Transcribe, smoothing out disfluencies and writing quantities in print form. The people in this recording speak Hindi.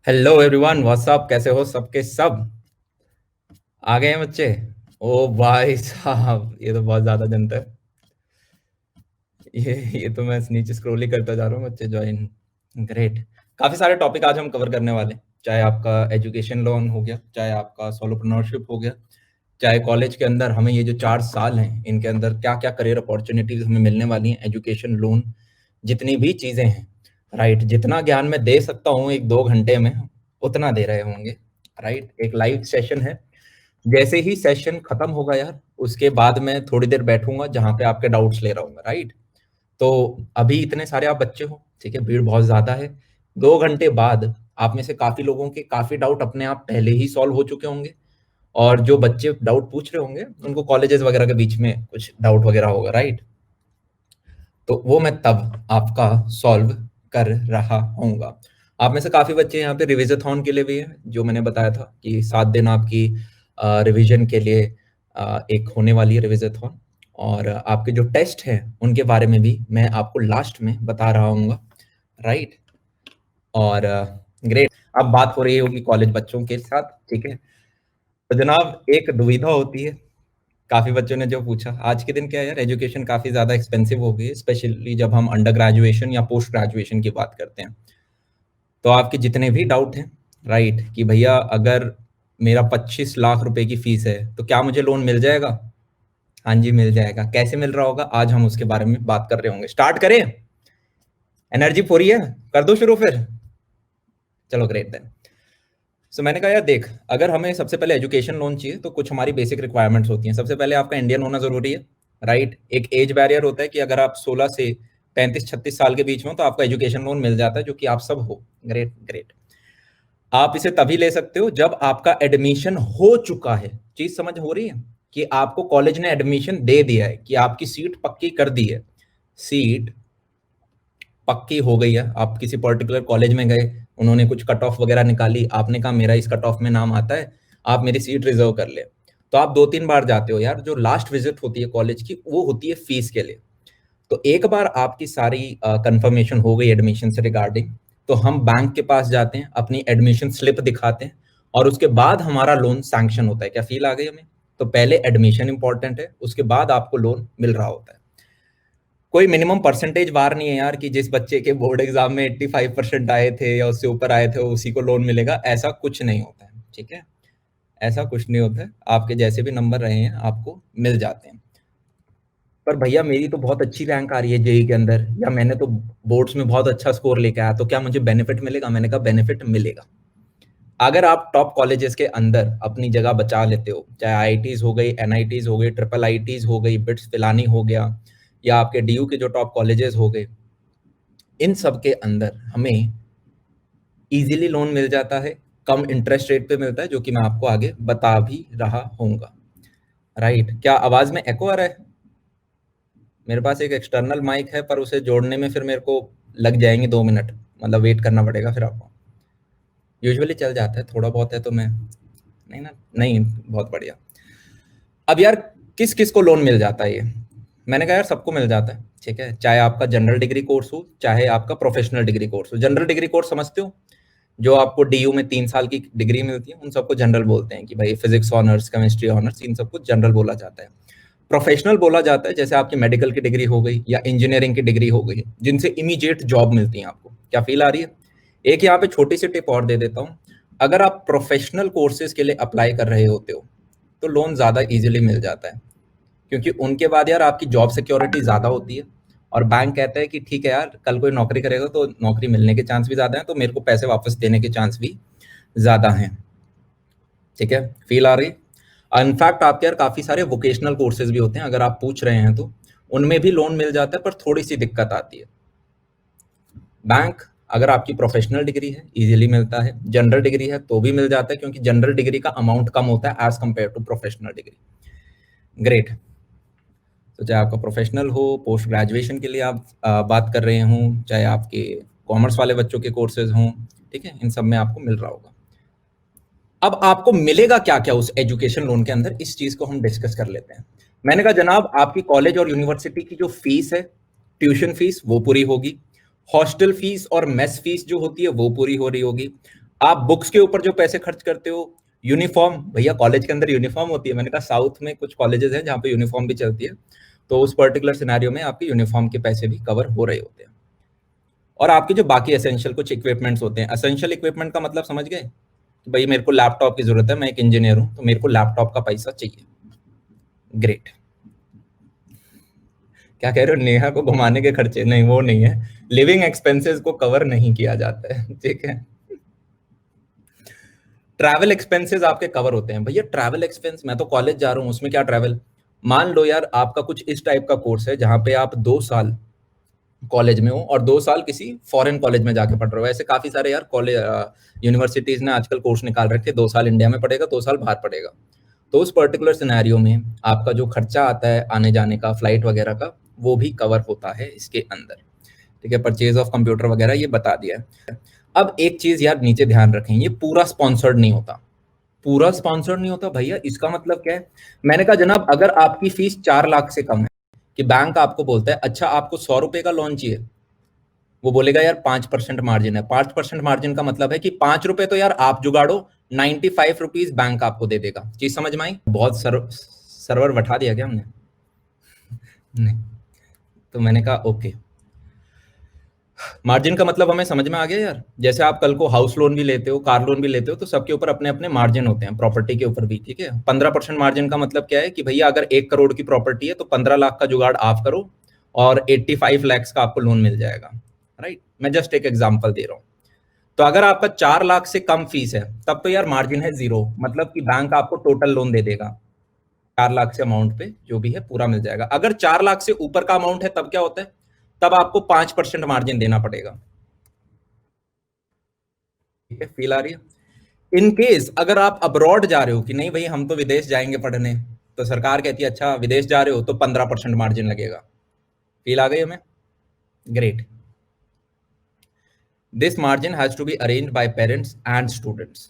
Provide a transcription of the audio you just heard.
हेलो एवरीवन, व्हाट्सअप, कैसे हो सबके सब? आ गए हैं बच्चे? ओ भाई साहब, ये तो बहुत ज्यादा जनता है। ये तो मैं नीचे स्क्रॉल ही करता जा रहा हूँ, बच्चे ज्वाइन। ग्रेट। काफी सारे टॉपिक आज हम कवर करने वाले हैं। चाहे आपका एजुकेशन लोन हो गया, चाहे आपका सोलोप्रेन्योरशिप हो गया, चाहे कॉलेज के अंदर हमें ये जो 4 साल हैं इनके अंदर क्या क्या करियर अपॉर्चुनिटीज हमें मिलने वाली हैं, एजुकेशन लोन, जितनी भी चीजें हैं। राइट, जितना ज्ञान मैं दे सकता हूँ 1-2 घंटे में, उतना दे रहे होंगे। राइट, एक लाइव सेशन है। जैसे ही सेशन खत्म होगा यार, उसके बाद मैं थोड़ी देर बैठूंगा जहां पे आपके डाउट्स ले रहा हूँ। राइट, तो अभी इतने सारे आप बच्चे हो, ठीक है, भीड़ बहुत ज्यादा है। 2 घंटे बाद आप में से काफी लोगों के काफी डाउट अपने आप पहले ही सॉल्व हो चुके होंगे। और जो बच्चे डाउट पूछ रहे होंगे उनको कॉलेजेस वगैरह के बीच में कुछ डाउट वगैरह होगा। राइट, तो वो मैं तब आपका सॉल्व कर रहा हूँगा। आप में से काफी बच्चे यहाँ पे रिविजथॉन के लिए भी हैं, जो मैंने बताया था कि 7 दिन आपकी रिवीजन के लिए एक होने वाली है रिविजथॉन। और आपके जो टेस्ट हैं उनके बारे में भी मैं आपको लास्ट में बता रहा हूँ। राइट, और ग्रेट। अब बात हो रही होगी कॉलेज बच्चों के साथ, ठीक है। तो जनाब, एक दुविधा होती है, काफी बच्चों ने जो पूछा। आज के दिन क्या है यार, एजुकेशन काफी ज्यादा एक्सपेंसिव हो गई है, स्पेशली जब हम अंडर ग्रेजुएशन या पोस्ट ग्रेजुएशन की बात करते हैं। तो आपके जितने भी डाउट हैं, राइट, कि भैया अगर मेरा 25 लाख रुपए की फीस है तो क्या मुझे लोन मिल जाएगा? हाँ जी, मिल जाएगा। कैसे मिल रहा होगा, आज हम उसके बारे में बात कर रहे होंगे। स्टार्ट करें? एनर्जी पूरी है? कर दो शुरू फिर। चलो, ग्रेट देन। सो मैंने कहा यार देख, अगर हमें सबसे पहले एजुकेशन लोन चाहिए तो कुछ हमारी बेसिक रिक्वायरमेंट्स होती हैं। सबसे पहले आपका इंडियन होना जरूरी है। राइट, एक एज बैरियर होता है कि अगर आप 16 से 35-36 साल के बीच में हो तो आपका एजुकेशन लोन मिल जाता है, जो कि आप सब हो। Great great. आप इसे तभी ले सकते हो जब आपका एडमिशन हो चुका है। चीज समझ हो रही है कि आपको कॉलेज ने एडमिशन दे दिया है, कि आपकी सीट पक्की कर दी है। सीट पक्की हो गई है, आप किसी पर्टिकुलर कॉलेज में गए, उन्होंने कुछ कट ऑफ वगैरह निकाली, आपने कहा मेरा इस कट ऑफ में नाम आता है, आप मेरी सीट रिजर्व कर ले। तो आप 2-3 बार जाते हो यार। जो लास्ट विजिट होती है कॉलेज की, वो होती है फीस के लिए। तो एक बार आपकी सारी कंफर्मेशन हो गई एडमिशन से रिगार्डिंग, तो हम बैंक के पास जाते हैं, अपनी एडमिशन स्लिप दिखाते हैं, और उसके बाद हमारा लोन सैंक्शन होता है। क्या फील आ गई हमें? तो पहले एडमिशन इंपॉर्टेंट है, उसके बाद आपको लोन मिल रहा होता है। कोई मिनिमम परसेंटेज वार नहीं है यार, कि जिस बच्चे के बोर्ड एग्जाम में 85% आए थे या उससे ऊपर आए थे उसी को लोन मिलेगा, ऐसा कुछ नहीं होता है, ठीक है। ऐसा कुछ नहीं होता है, आपके जैसे भी नंबर रहे हैं आपको मिल जाते हैं। पर भैया मेरी तो बहुत अच्छी रैंक आ रही है जेई के अंदर, या मैंने तो बोर्ड्स में बहुत अच्छा स्कोर लेके आया, तो क्या मुझे बेनिफिट मिलेगा? मैंने कहा बेनिफिट मिलेगा। अगर आप टॉप कॉलेजेस के अंदर अपनी जगह बचा लेते हो, चाहे आईआईटीज हो गई, एनआईटीज हो गई, ट्रिपल आईटीज हो गई, बिट्स पिलानी हो गया, या आपके डीयू के जो टॉप कॉलेजेस हो गए, इन सब के अंदर हमें इजीली लोन मिल जाता है। कम इंटरेस्ट रेट पे मिलता है, जो कि मैं आपको आगे बता भी रहा हूँगा। राइट, क्या आवाज में एको आ रहा है? मेरे पास एक एक्सटर्नल माइक है, पर उसे जोड़ने में फिर मेरे को लग जाएंगे 2 मिनट, मतलब वेट करना पड़ेगा फिर आपको। यूजुअली चल जाता है, थोड़ा बहुत है तो मैं नहीं ना। नहीं, बहुत बढ़िया। अब यार, किस किस को लोन मिल जाता है ये? मैंने कहा यार सबको मिल जाता है, ठीक है। चाहे आपका जनरल डिग्री कोर्स हो, चाहे आपका प्रोफेशनल डिग्री कोर्स हो। जनरल डिग्री कोर्स समझते हो, जो आपको डीयू में 3 साल की डिग्री मिलती है, उन सबको जनरल बोलते हैं, कि भाई फिजिक्स ऑनर्स, केमिस्ट्री ऑनर्स, इन सबको जनरल बोला जाता है। प्रोफेशनल बोला जाता है जैसे आपकी मेडिकल की डिग्री हो गई या इंजीनियरिंग की डिग्री हो गई, जिनसे इमीडिएट जॉब मिलती है आपको। क्या फील आ रही है? एक यहाँ पे छोटी सी टिप और दे देता हूँ। अगर आप प्रोफेशनल कोर्सेज के लिए अप्लाई कर रहे होते हो तो लोन ज़्यादा इजीली मिल जाता है, क्योंकि उनके बाद यार आपकी जॉब सिक्योरिटी ज़्यादा होती है। और बैंक कहता है कि ठीक है यार, कल कोई नौकरी करेगा तो नौकरी मिलने के चांस भी ज़्यादा हैं, तो मेरे को पैसे वापस देने के चांस भी ज़्यादा हैं। ठीक है, फील आ रही? इनफैक्ट आपके यार काफ़ी सारे वोकेशनल कोर्सेज भी होते हैं, अगर आप पूछ रहे हैं तो उनमें भी लोन मिल जाता है, पर थोड़ी सी दिक्कत आती है। बैंक, अगर आपकी प्रोफेशनल डिग्री है इजीली मिलता है, जनरल डिग्री है तो भी मिल जाता है, क्योंकि जनरल डिग्री का अमाउंट कम होता है as compare to professional degree. Great. तो चाहे आपका प्रोफेशनल हो, पोस्ट ग्रेजुएशन के लिए आप बात कर रहे हों, चाहे आपके कॉमर्स वाले बच्चों के कोर्सेज हों, ठीक है, इन सब में आपको मिल रहा होगा। अब आपको मिलेगा क्या क्या उस एजुकेशन लोन के अंदर, इस चीज को हम डिस्कस कर लेते हैं। मैंने कहा जनाब, आपकी कॉलेज और यूनिवर्सिटी की जो फीस है, ट्यूशन फीस, वो पूरी होगी। हॉस्टल फीस और मेस फीस जो होती है वो पूरी हो रही होगी। आप बुक्स के ऊपर जो पैसे खर्च करते हो, यूनिफॉर्म, भैया कॉलेज के अंदर यूनिफॉर्म होती है। मैंने कहा साउथ में कुछ कॉलेजेस हैं जहाँ पे यूनिफॉर्म भी चलती है, तो उस पर्टिकुलर सिनेरियो में आपके यूनिफॉर्म के पैसे भी कवर हो रहे होते हैं। और आपके जो बाकी एसेंशियल कुछ इक्विपमेंट्स होते हैं, एसेंशियल इक्विपमेंट का मतलब समझ गए कि भाई मेरे को लैपटॉप की जरूरत है, मैं एक इंजीनियर हूं तो मेरे को लैपटॉप का पैसा चाहिए। ग्रेट। क्या कह रहे हो, नेहा को घुमाने के खर्चे? नहीं, वो नहीं है, लिविंग एक्सपेंसेस को कवर नहीं किया जाता है, ठीक है। ट्रैवल एक्सपेंसेस आपके कवर होते हैं। भैया ट्रैवल एक्सपेंस, मैं तो कॉलेज जा रहा हूँ, उसमें क्या ट्रैवल? मान लो यार आपका कुछ इस टाइप का कोर्स है जहां पे आप 2 साल कॉलेज में हो और 2 साल किसी फॉरेन कॉलेज में जाके पढ़ रहे हो। ऐसे काफी सारे यार कॉलेज, यूनिवर्सिटीज ने आजकल कोर्स निकाल रखे, 2 साल इंडिया में पढ़ेगा, 2 साल बाहर पढ़ेगा। तो उस पर्टिकुलर सिनेरियो में आपका जो खर्चा आता है आने जाने का, फ्लाइट वगैरह का, वो भी कवर होता है इसके अंदर, ठीक है। परचेज ऑफ कंप्यूटर वगैरह ये बता दिया है। अब एक चीज यार नीचे ध्यान रखें, ये पूरा स्पॉन्सर्ड नहीं होता। पूरा स्पॉन्सर्ड नहीं होता भैया, इसका मतलब क्या है? मैंने कहा जनाब अगर आपकी फीस 4 लाख से कम है, कि बैंक आपको बोलता है अच्छा आपको 100 रुपए का लोन चाहिए, वो बोलेगा यार 5% मार्जिन है। 5% मार्जिन का मतलब है कि 5 रुपए तो यार आप जुगाड़ो, 95 रुपीज बैंक आपको दे देगा। चीज समझ में आई? बहुत सर्वर बैठा दिया क्या हमने? नहीं। तो मैंने कहा ओके, मार्जिन का मतलब हमें समझ में आ गया यार। जैसे आप कल को हाउस लोन भी लेते हो, कार लोन भी लेते हो, तो सबके ऊपर अपने अपने मार्जिन होते हैं, प्रॉपर्टी के ऊपर भी, ठीक है। 15% मार्जिन का मतलब क्या है कि भैया अगर 1 करोड़ की प्रॉपर्टी है तो 15 लाख का जुगाड़ आप करो और 85 लैक्स का आपको लोन मिल जाएगा, राइट। मैं जस्ट एक एग्जाम्पल दे रहा हूँ। तो अगर आपका 4 लाख से कम फीस है तब तो यार मार्जिन है जीरो, मतलब कि बैंक आपको टोटल लोन दे देगा। 4 लाख से अमाउंट पे जो भी है पूरा मिल जाएगा। अगर 4 लाख से ऊपर का अमाउंट है तब क्या होता है? तब आपको 5% मार्जिन देना पड़ेगा, ठीक है। फील आ रही है? इन केस अगर आप अब्रॉड जा रहे हो कि नहीं भाई हम तो विदेश जाएंगे पढ़ने, तो सरकार कहती है अच्छा विदेश जा रहे हो तो 15% मार्जिन लगेगा। फील आ गई हमें? Great. This margin has to be arranged by parents and students.